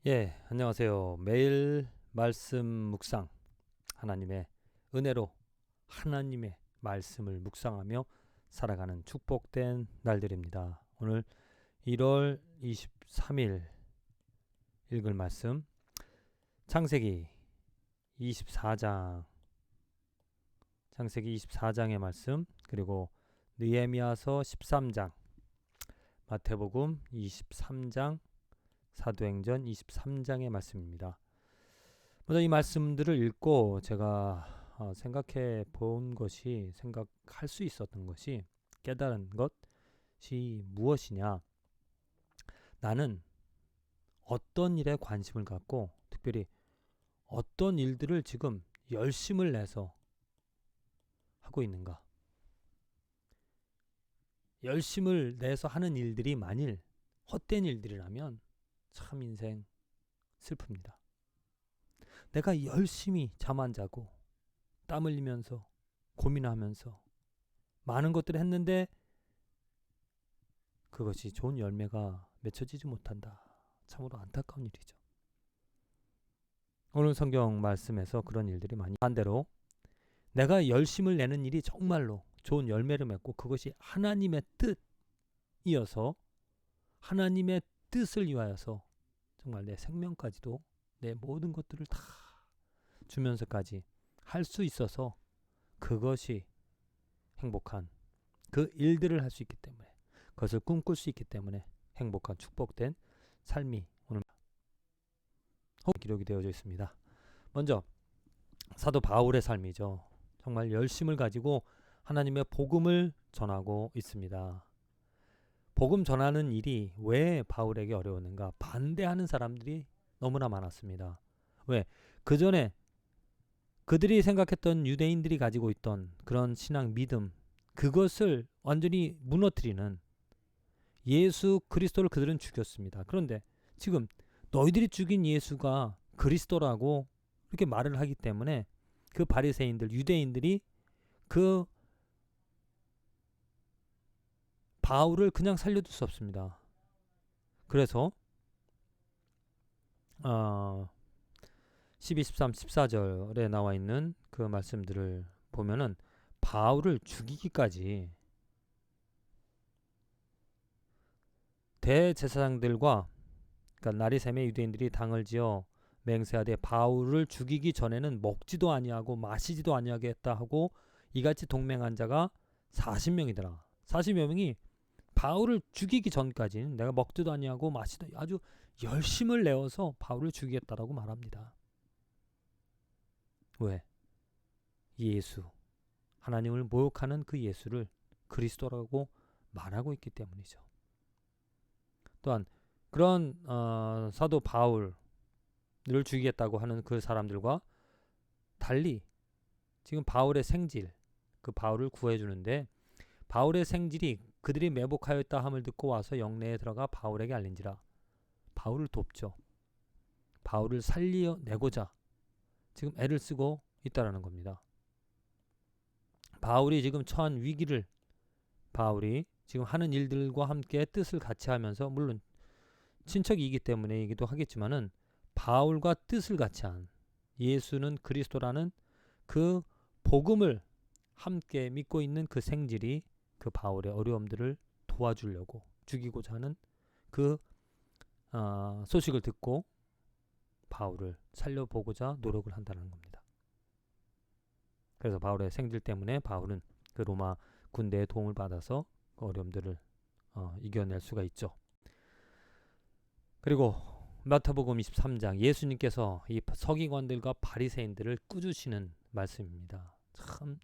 예, 안녕하세요. 매일 말씀 묵상, 하나님의 은혜로 하나님의 말씀을 묵상하며 살아가는 축복된 날들입니다. 오늘 1월 23일 읽을 말씀, 창세기 24장, 창세기 24장의 말씀, 그리고 느헤미야서 13장, 마태복음 23장, 사도행전 23장의 말씀입니다. 먼저 이 말씀들을 읽고 제가 생각해 본 것이, 생각할 수 있었던 것이, 깨달은 것이 무엇이냐. 나는 어떤 일에 관심을 갖고 특별히 어떤 일들을 지금 열심을 내서 하고 있는가. 열심을 내서 하는 일들이 만일 헛된 일들이라면 참 인생 슬픕니다. 내가 열심히 잠 안 자고 땀 흘리면서 고민하면서 많은 것들을 했는데 그것이 좋은 열매가 맺혀지지 못한다. 참으로 안타까운 일이죠. 오늘 성경 말씀에서 그런 일들이 많이, 반대로 내가 열심을 내는 일이 정말로 좋은 열매를 맺고 그것이 하나님의 뜻이어서 하나님의 뜻을 위하여서 정말 내 생명까지도 내 모든 것들을 다 주면서까지 할 수 있어서 그것이 행복한, 그 일들을 할 수 있기 때문에, 그것을 꿈꿀 수 있기 때문에 행복한 축복된 삶이 오늘 기록이 되어져 있습니다. 먼저 사도 바울의 삶이죠. 정말 열심을 가지고 하나님의 복음을 전하고 있습니다. 복음 전하는 일이 왜 바울에게 어려웠는가? 반대하는 사람들이 너무나 많았습니다. 왜? 그 전에 그들이 생각했던 유대인들이 가지고 있던 그런 신앙 믿음, 그것을 완전히 무너뜨리는, 예수 그리스도를 그들은 죽였습니다. 그런데 지금 너희들이 죽인 예수가 그리스도라고 이렇게 말을 하기 때문에 그 바리새인들, 유대인들이 그 바울을 그냥 살려둘 수 없습니다. 그래서 12, 13, 14절에 나와 있는 그 말씀들을 보면은 바울을 죽이기까지 대제사장들과, 그러니까 나리샘의 유대인들이 당을 지어 맹세하되 바울을 죽이기 전에는 먹지도 아니하고 마시지도 아니하겠다 하고 이같이 동맹한 자가 40명이더라. 40여 명이 바울을 죽이기 전까지는 내가 먹지도 아니하고 마시도, 아주 열심을 내어서 바울을 죽이겠다라고 말합니다. 왜? 예수, 하나님을 모욕하는 그 예수를 그리스도라고 말하고 있기 때문이죠. 또한 그런 사도 바울을 죽이겠다고 하는 그 사람들과 달리 지금 바울의 생질, 그 바울을 구해주는데, 바울의 생질이 그들이 매복하였다 함을 듣고 와서 영내에 들어가 바울에게 알린지라. 바울을 돕죠. 바울을 살려내고자 지금 애를 쓰고 있다라는 겁니다. 바울이 지금 처한 위기를, 바울이 지금 하는 일들과 함께 뜻을 같이 하면서, 물론 친척이기 때문에이기도 하겠지만은 바울과 뜻을 같이 한, 예수는 그리스도라는 그 복음을 함께 믿고 있는 그 생질이 그 바울의 어려움들을 도와주려고, 죽이고자 하는 그 소식을 듣고 바울을 살려보고자 노력을 한다는 겁니다. 그래서 바울의 생질 때문에 바울은 그 로마 군대의 도움을 받아서 그 어려움들을 이겨낼 수가 있죠. 그리고 마태복음 23장, 예수님께서 이 서기관들과 바리새인들을 꾸짖으시는 말씀입니다. 참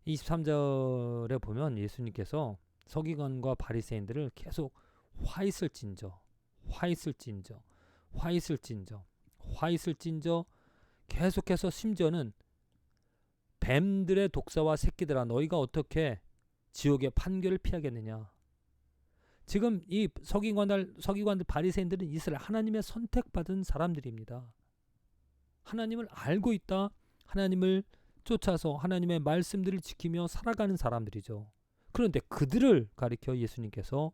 23절에 보면 예수님께서 서기관과 바리새인들을 계속 화 있을진저, 화 있을진저, 화 있을진저, 화 있을진저, 계속해서 심지어는 뱀들의 독사와 새끼들아 너희가 어떻게 지옥의 판결을 피하겠느냐. 지금 이 서기관들 바리새인들은 이스라엘 하나님의 선택받은 사람들입니다. 하나님을 알고 있다, 하나님을 쫓아서 하나님의 말씀들을 지키며 살아가는 사람들이죠. 그런데 그들을 가리켜 예수님께서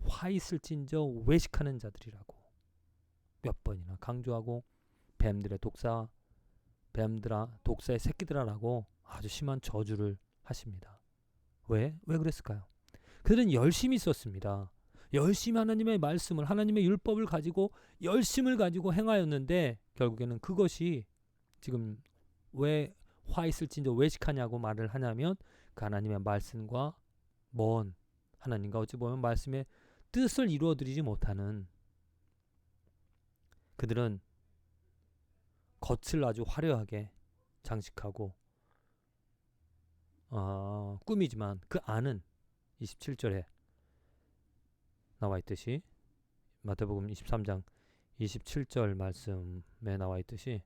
화 있을진저 외식하는 자들이라고. 몇 번이나 강조하고 뱀들아 독사의 새끼들아라고 아주 심한 저주를 하십니다. 왜 그랬을까요? 그들은 열심히 썼습니다. 열심히 하나님의 말씀을, 하나님의 율법을 가지고 열심을 가지고 행하였는데 결국에는 그것이 지금 왜 화 있을진저 외식하냐고 말을 하냐면 그 하나님의 말씀과 먼 하나님과 어찌 보면 말씀의 뜻을 이루어드리지 못하는, 그들은 겉을 아주 화려하게 장식하고 꾸미지만 그 안은 27절에 나와 있듯이, 마태복음 23장 27절 말씀에 나와 있듯이,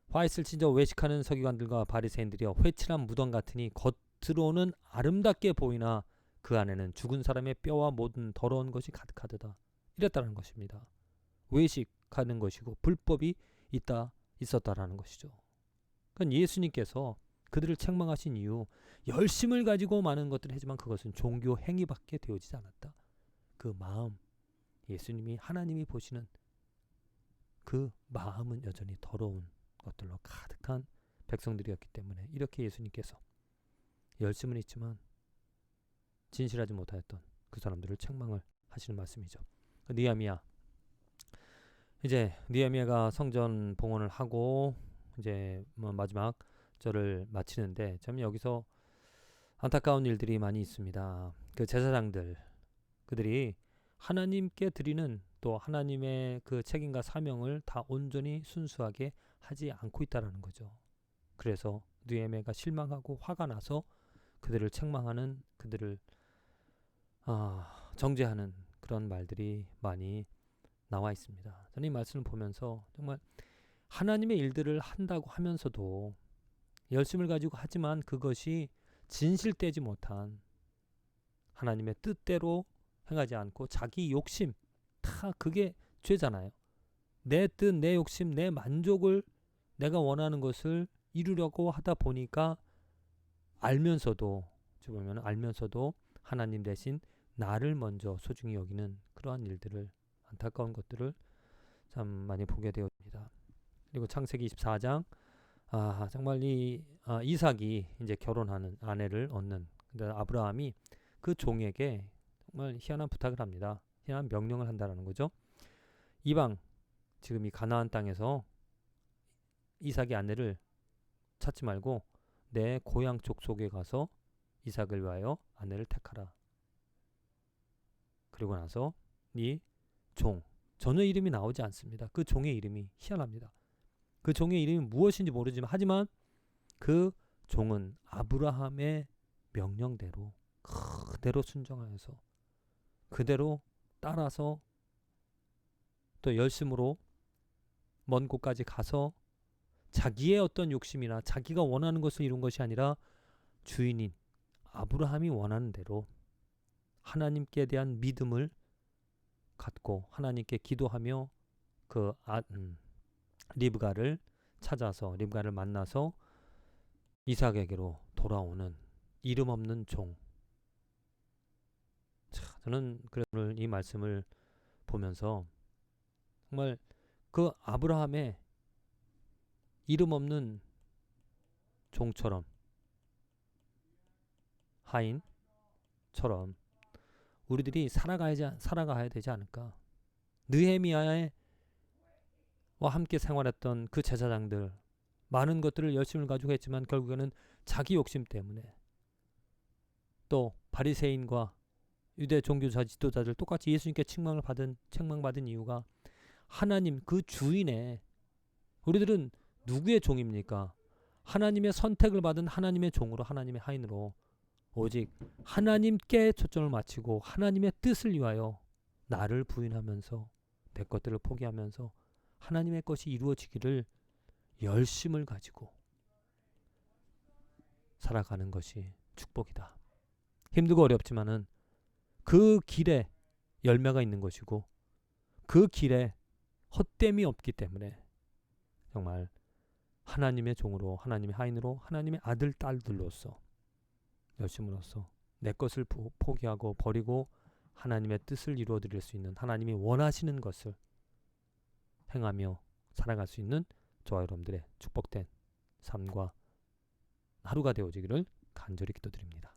화 있을진저 외식하는 서기관들과 바리새인들이여 회칠한 무덤 같으니 겉으로는 아름답게 보이나 그 안에는 죽은 사람의 뼈와 모든 더러운 것이 가득하도다. 이랬다는 것입니다. 외식하는 것이고 불법이 있었다라는 것이죠. 그러니까 예수님께서 그들을 책망하신 이유, 열심을 가지고 많은 것들을 하지만 그것은 종교 행위밖에 되어지지 않았다. 그 마음, 예수님이 하나님이 보시는 그 마음은 여전히 더러운 것들로 가득한 백성들이었기 때문에 이렇게 예수님께서 열심은 있지만 진실하지 못하였던 그 사람들을 책망을 하시는 말씀이죠. 느헤미야, 이제 느헤미야가 성전 봉헌을 하고 이제 마지막 절을 마치는데 참 여기서 안타까운 일들이 많이 있습니다. 그 제사장들, 그들이 하나님께 드리는 또 하나님의 그 책임과 사명을 다 온전히 순수하게 하지 않고 있다라는 거죠. 그래서 느헤미야가 실망하고 화가 나서 그들을 책망하는, 그들을 정죄하는 그런 말들이 많이 나와 있습니다. 저는 이 말씀을 보면서 정말 하나님의 일들을 한다고 하면서도 열심을 가지고 하지만 그것이 진실되지 못한, 하나님의 뜻대로 행하지 않고 자기 욕심, 다 그게 죄잖아요. 내 뜻, 내 욕심, 내 만족을, 내가 원하는 것을 이루려고 하다 보니까 알면서도 하나님 대신 나를 먼저 소중히 여기는 그러한 일들을, 안타까운 것들을 참 많이 보게 되었습니다. 그리고 창세기 24장, 정말 이삭이 이제 결혼하는 아내를 얻는, 근데 아브라함이 그 종에게 정말 희한한 부탁을 합니다. 희한한 명령을 한다라는 거죠. 이방, 지금 이 가나안 땅에서 이삭의 아내를 찾지 말고 내 고향 족속에 가서 이삭을 위하여 아내를 택하라. 그리고 나서 이 종, 전혀 이름이 나오지 않습니다. 그 종의 이름이 희한합니다. 그 종의 이름이 무엇인지 모르지만 하지만 그 종은 아브라함의 명령대로 그대로 순종하여서 그대로 따라서 또 열심으로 먼 곳까지 가서 자기의 어떤 욕심이나 자기가 원하는 것을 이룬 것이 아니라 주인인 아브라함이 원하는 대로 하나님께 대한 믿음을 갖고 하나님께 기도하며 그 리브가를 찾아서, 리브가를 만나서 이삭에게로 돌아오는 이름 없는 종. 저는 그래서 오늘 이 말씀을 보면서 정말 그 아브라함의 이름 없는 종처럼, 하인처럼 우리들이 살아가야 되지 않을까. 느헤미야와 함께 생활했던 그 제사장들, 많은 것들을 열심을 가지고 했지만 결국에는 자기 욕심 때문에, 또 바리새인과 유대 종교자 지도자들 똑같이 예수님께 책망받은 이유가 하나님 그 주인의, 우리들은 누구의 종입니까? 하나님의 선택을 받은 하나님의 종으로, 하나님의 하인으로 오직 하나님께 초점을 맞추고 하나님의 뜻을 위하여 나를 부인하면서 내 것들을 포기하면서 하나님의 것이 이루어지기를 열심을 가지고 살아가는 것이 축복이다. 힘들고 어렵지만은 그 길에 열매가 있는 것이고 그 길에 헛됨이 없기 때문에 정말 하나님의 종으로, 하나님의 하인으로, 하나님의 아들, 딸들로서 열심으로써 내 것을 포기하고 버리고 하나님의 뜻을 이루어 드릴 수 있는, 하나님이 원하시는 것을 행하며 살아갈 수 있는 저와 여러분들의 축복된 삶과 하루가 되어지기를 간절히 기도드립니다.